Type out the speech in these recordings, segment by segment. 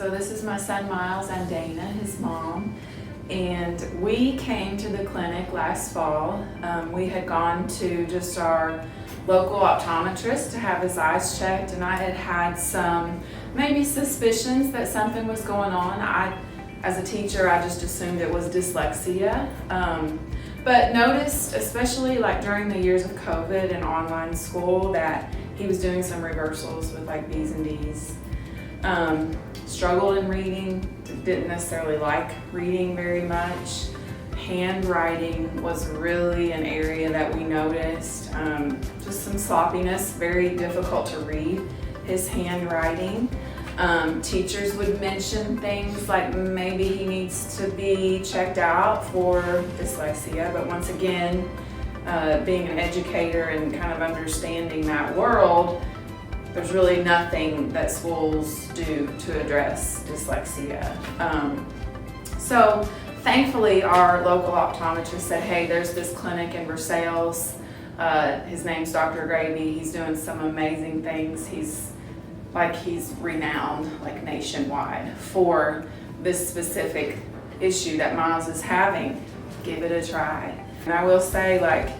So this is my son Miles and Dana, his mom. And we came to the clinic last fall. We had gone to just our local optometrist to have his eyes checked, and I had had some maybe suspicions that something was going on. As a teacher, I just assumed it was dyslexia. But noticed, especially like during the years of COVID and online school, that he was doing some reversals with like B's and D's. Struggled in reading, didn't necessarily like reading very much. Handwriting was really an area that we noticed. Just some sloppiness, very difficult to read his handwriting. Teachers would mention things like maybe he needs to be checked out for dyslexia, but once again, being an educator and kind of understanding that world, there's really nothing that schools do to address dyslexia. So thankfully our local optometrist said, hey, there's this clinic in Versailles. His name's Dr. Gravy. He's doing some amazing things. He's renowned like nationwide for this specific issue that Miles is having. Give it a try. And I will say, like,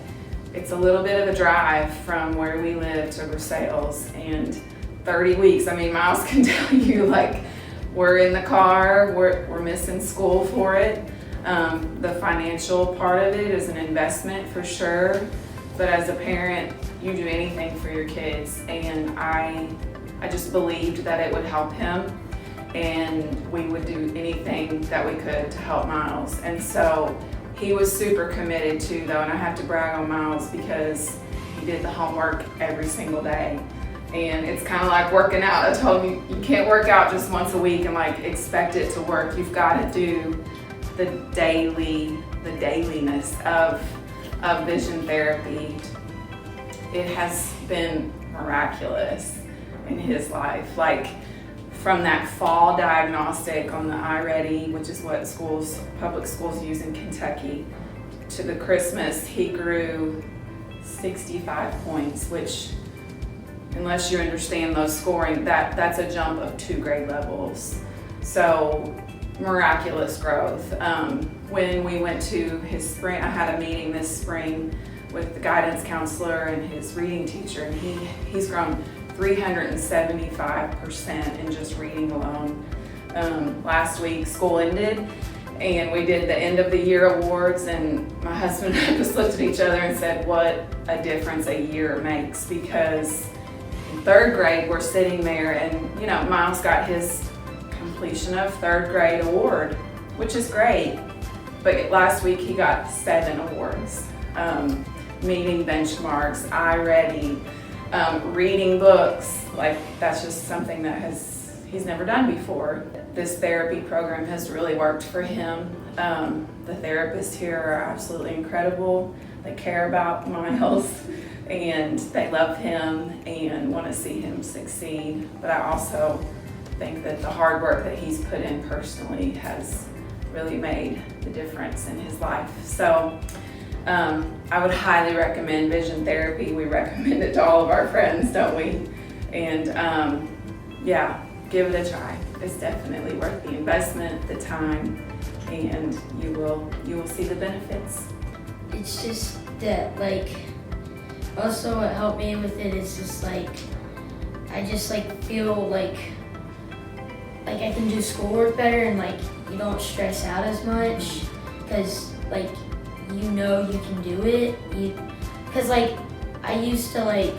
it's a little bit of a drive from where we live to Versailles, and 30 weeks. I mean, Miles can tell you, like, we're in the car, we're missing school for it. The financial part of it is an investment for sure, but as a parent, you do anything for your kids, and I just believed that it would help him, and we would do anything that we could to help Miles. And so he was super committed too, though, and I have to brag on Miles because he did the homework every single day. And it's kind of like working out. I told him you can't work out just once a week and like expect it to work. You've got to do the dailiness of vision therapy. It has been miraculous in his life. Like, from that fall diagnostic on the iReady, which is what public schools use in Kentucky, to the Christmas, he grew 65 points, which, unless you understand those scoring, that's a jump of 2 grade levels. So miraculous growth. When we went to his spring, I had a meeting this spring with the guidance counselor and his reading teacher, and he's grown 375% in just reading alone. Last week, school ended, and we did the end of the year awards, and my husband and I just looked at each other and said, what a difference a year makes, because in 3rd grade, we're sitting there, and Miles got his completion of 3rd grade award, which is great, but last week he got 7 awards. Meeting benchmarks, iReady, reading books, like that's just something that he's never done before. This therapy program has really worked for him. The therapists here are absolutely incredible. They care about Miles and they love him and want to see him succeed. But I also think that the hard work that he's put in personally has really made the difference in his life. So I would highly recommend vision therapy. We recommend it to all of our friends, don't we? And yeah, give it a try. It's definitely worth the investment, the time, and you will see the benefits. It's just that, like, also what helped me with it is just like, I just like feel like I can do schoolwork better, and like you don't stress out as much because like you can do it. Because like I used to like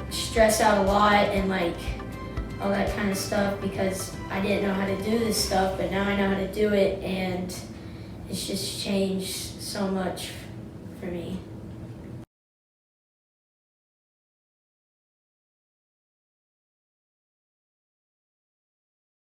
stress out a lot and like all that kind of stuff because I didn't know how to do this stuff, but now I know how to do it, and it's just changed so much for me.